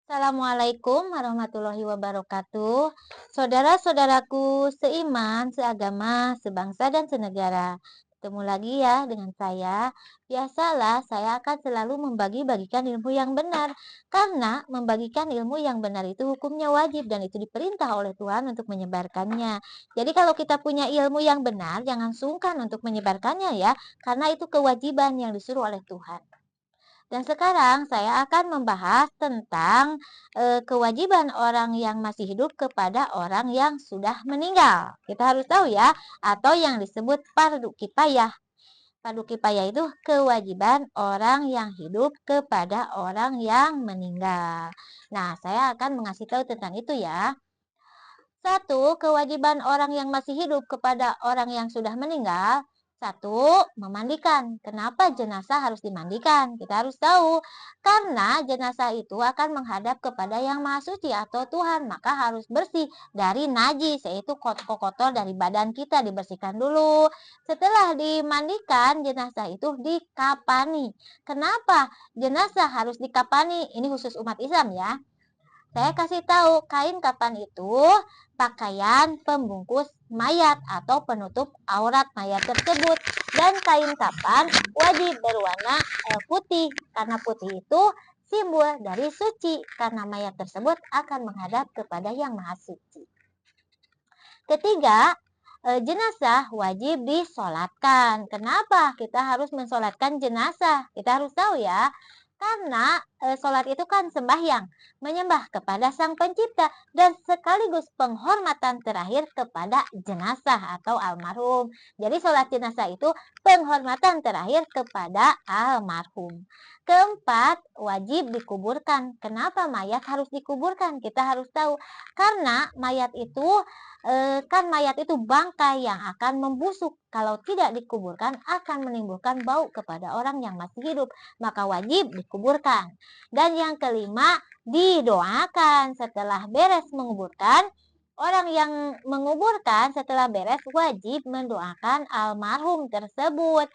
Assalamualaikum warahmatullahi wabarakatuh. Saudara-saudaraku seiman, seagama, sebangsa, dan senegara. Ketemu lagi ya dengan saya. Biasalah saya akan selalu membagi-bagikan ilmu yang benar. Karena membagikan ilmu yang benar itu hukumnya wajib dan itu diperintah oleh Tuhan untuk menyebarkannya. Jadi kalau kita punya ilmu yang benar, jangan sungkan untuk menyebarkannya ya. Karena itu kewajiban yang disuruh oleh Tuhan. Dan sekarang saya akan membahas tentang kewajiban orang yang masih hidup kepada orang yang sudah meninggal. Kita harus tahu ya, atau yang disebut fardu kifayah. Fardu kifayah itu kewajiban orang yang hidup kepada orang yang meninggal. Nah, saya akan mengasih tahu tentang itu ya. Satu, kewajiban orang yang masih hidup kepada orang yang sudah meninggal. Satu, memandikan. Kenapa jenazah harus dimandikan? Kita harus tahu. Karena jenazah itu akan menghadap kepada yang maha suci atau Tuhan. Maka harus bersih dari najis, yaitu kotor-kotor dari badan kita dibersihkan dulu. Setelah dimandikan, jenazah itu dikapani. Kenapa jenazah harus dikapani? Ini khusus umat Islam ya. Saya kasih tahu, kain kapan itu pakaian pembungkus mayat atau penutup aurat mayat tersebut. Dan kain kapan wajib berwarna putih, karena putih itu simbol dari suci, karena mayat tersebut akan menghadap kepada yang maha suci. Ketiga, jenazah wajib disolatkan. Kenapa kita harus mensolatkan jenazah? Kita harus tahu ya, karena sholat itu kan sembahyang, menyembah kepada Sang Pencipta dan sekaligus penghormatan terakhir kepada jenazah atau almarhum. Jadi sholat jenazah itu penghormatan terakhir kepada almarhum. Keempat, wajib dikuburkan. Kenapa mayat harus dikuburkan? Kita harus tahu, karena mayat itu mayat itu bangkai yang akan membusuk. Kalau tidak dikuburkan akan menimbulkan bau kepada orang yang masih hidup. Maka wajib dikuburkan. Dan yang kelima, didoakan. Setelah beres menguburkan, orang yang menguburkan setelah beres wajib mendoakan almarhum tersebut.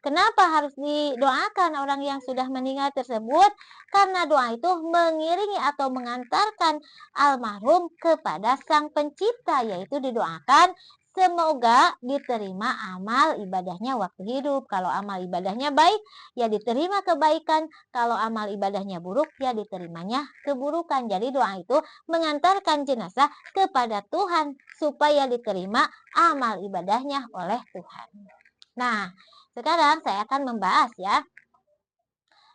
Kenapa harus didoakan orang yang sudah meninggal tersebut? Karena doa itu mengiringi atau mengantarkan almarhum kepada Sang Pencipta, yaitu didoakan semoga diterima amal ibadahnya waktu hidup. Kalau amal ibadahnya baik, ya diterima kebaikan. Kalau amal ibadahnya buruk, ya diterimanya keburukan. Jadi doa itu mengantarkan jenazah kepada Tuhan supaya diterima amal ibadahnya oleh Tuhan. Nah, sekarang saya akan membahas ya.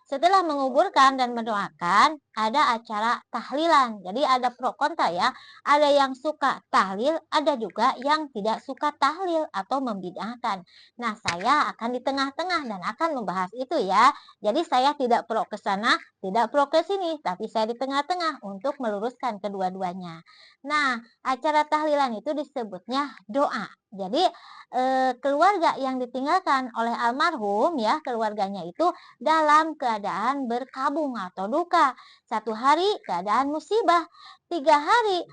Setelah menguburkan dan mendoakan, ada acara tahlilan. Jadi ada pro kontra ya. Ada yang suka tahlil, ada juga yang tidak suka tahlil atau membid'ahkan. Nah, saya akan di tengah-tengah dan akan membahas itu ya. Jadi saya tidak pro ke sana, tidak pro ke sini, tapi saya di tengah-tengah untuk meluruskan kedua-duanya. Nah, acara tahlilan itu disebutnya doa. Jadi keluarga yang ditinggalkan oleh almarhum ya, keluarganya itu dalam keadaan berkabung atau duka. 1 hari keadaan musibah, 3 hari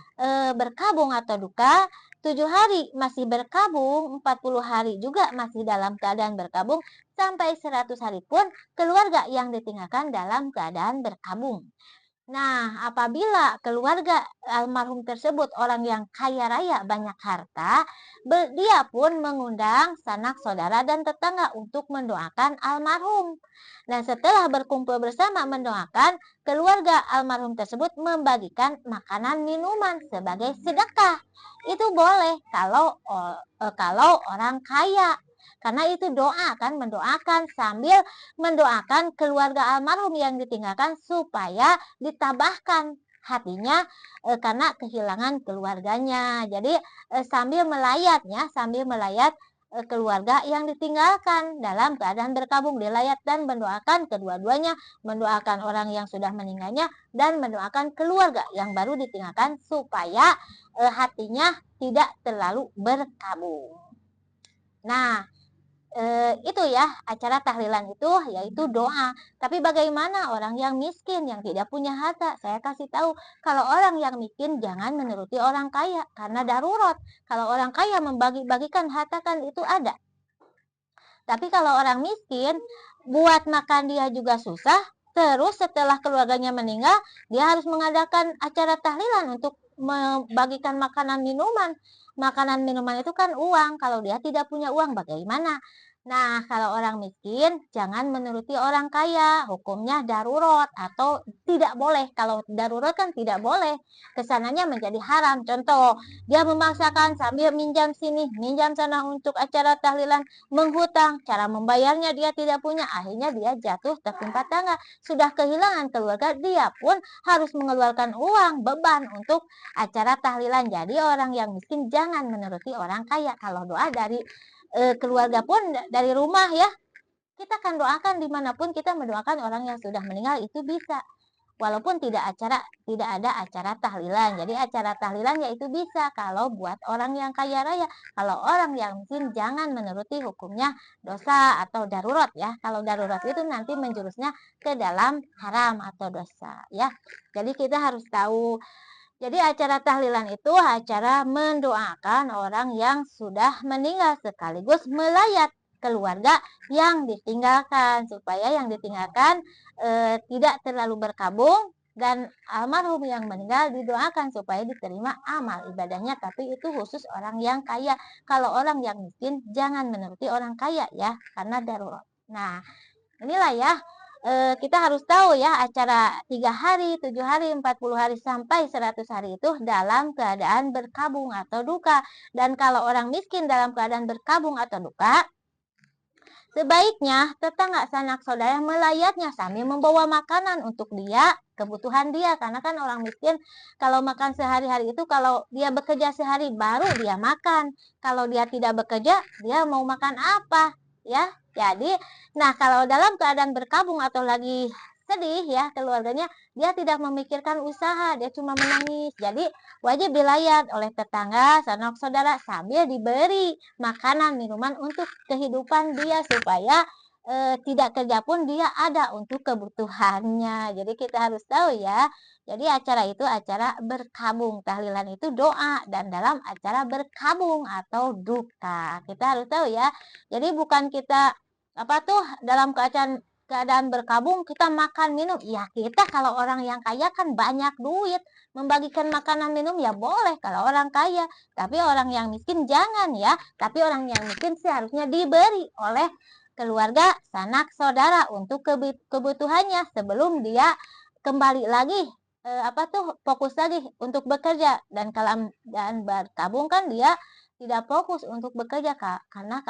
berkabung atau duka, 7 hari masih berkabung, 40 hari juga masih dalam keadaan berkabung, sampai 100 hari pun keluarga yang ditinggalkan dalam keadaan berkabung. Nah, apabila keluarga almarhum tersebut orang yang kaya raya banyak harta, dia pun mengundang sanak saudara dan tetangga untuk mendoakan almarhum. Dan setelah berkumpul bersama mendoakan, keluarga almarhum tersebut membagikan makanan minuman sebagai sedekah. Itu boleh kalau orang kaya. Karena itu doa kan, mendoakan sambil mendoakan keluarga almarhum yang ditinggalkan supaya ditabahkan hatinya karena kehilangan keluarganya. Jadi sambil melayatnya, sambil melayat keluarga yang ditinggalkan dalam keadaan berkabung, dilayat dan mendoakan kedua-duanya, mendoakan orang yang sudah meninggalnya dan mendoakan keluarga yang baru ditinggalkan supaya hatinya tidak terlalu berkabung. Nah, itu ya, acara tahlilan itu yaitu doa. Tapi bagaimana orang yang miskin, yang tidak punya harta? Saya kasih tahu, kalau orang yang miskin jangan menuruti orang kaya, karena darurat. Kalau orang kaya membagi-bagikan harta kan itu ada. Tapi kalau orang miskin, buat makan dia juga susah, Terus setelah keluarganya meninggal, dia harus mengadakan acara tahlilan untuk membagikan makanan minuman. Makanan minuman itu kan uang, kalau dia tidak punya uang bagaimana? Nah, kalau orang miskin jangan menuruti orang kaya, hukumnya darurat atau tidak boleh. Kalau darurat kan tidak boleh, kesananya menjadi haram. Contoh, dia memaksakan sambil minjam sini, minjam sana untuk acara tahlilan, menghutang, cara membayarnya dia tidak punya, akhirnya dia jatuh tertimpa tangga. Sudah kehilangan keluarga, dia pun harus mengeluarkan uang, beban untuk acara tahlilan. Jadi orang yang miskin jangan menuruti orang kaya. Kalau doa dari keluarga pun dari rumah ya, kita akan doakan dimanapun kita mendoakan orang yang sudah meninggal itu bisa. Walaupun tidak ada acara tahlilan. Jadi acara tahlilan ya itu bisa kalau buat orang yang kaya raya. Kalau orang yang miskin jangan menuruti hukumnya dosa atau darurat ya. Kalau darurat itu nanti menjurusnya ke dalam haram atau dosa ya. Jadi kita harus tahu. Jadi acara tahlilan itu acara mendoakan orang yang sudah meninggal sekaligus melayat keluarga yang ditinggalkan supaya yang ditinggalkan tidak terlalu berkabung dan almarhum yang meninggal didoakan supaya diterima amal ibadahnya, tapi itu khusus orang yang kaya. Kalau orang yang miskin jangan menuruti orang kaya ya karena darurat. Nah, inilah ya, kita harus tahu ya acara 3 hari, 7 hari, 40 hari, sampai 100 hari itu dalam keadaan berkabung atau duka. Dan kalau orang miskin dalam keadaan berkabung atau duka, sebaiknya tetangga sanak saudara melayatnya sambil membawa makanan untuk dia, kebutuhan dia. Karena kan orang miskin kalau makan sehari-hari itu kalau dia bekerja sehari baru dia makan. Kalau dia tidak bekerja, dia mau makan apa? Ya. Jadi, nah kalau dalam keadaan berkabung atau lagi sedih ya keluarganya, dia tidak memikirkan usaha, dia cuma menangis. Jadi wajib dilayat oleh tetangga, sanak saudara sambil diberi makanan, minuman untuk kehidupan dia supaya tidak kerja pun dia ada untuk kebutuhannya. Jadi kita harus tahu ya. Jadi acara itu acara berkabung, tahlilan itu doa dan dalam acara berkabung atau duka. Kita harus tahu ya. Jadi bukan kita dalam keadaan berkabung kita makan minum. Ya kita kalau orang yang kaya kan banyak duit, membagikan makanan minum ya boleh kalau orang kaya. Tapi orang yang miskin jangan ya. Tapi orang yang miskin seharusnya diberi oleh keluarga, sanak saudara untuk kebutuhannya sebelum dia kembali lagi fokus lagi untuk bekerja. Dan kalau dan berkabung kan dia tidak fokus untuk bekerja karena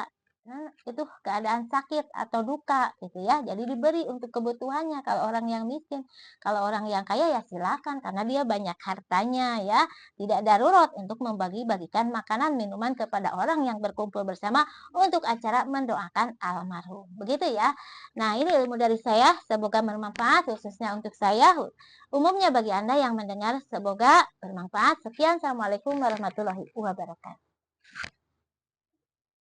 itu keadaan sakit atau duka gitu ya. Jadi diberi untuk kebutuhannya kalau orang yang miskin. Kalau orang yang kaya ya silakan karena dia banyak hartanya ya. Tidak darurat untuk membagi-bagikan makanan minuman kepada orang yang berkumpul bersama untuk acara mendoakan almarhum. Begitu ya. Nah, ini ilmu dari saya, semoga bermanfaat khususnya untuk saya. Umumnya bagi Anda yang mendengar semoga bermanfaat. Sekian, Assalamualaikum warahmatullahi wabarakatuh.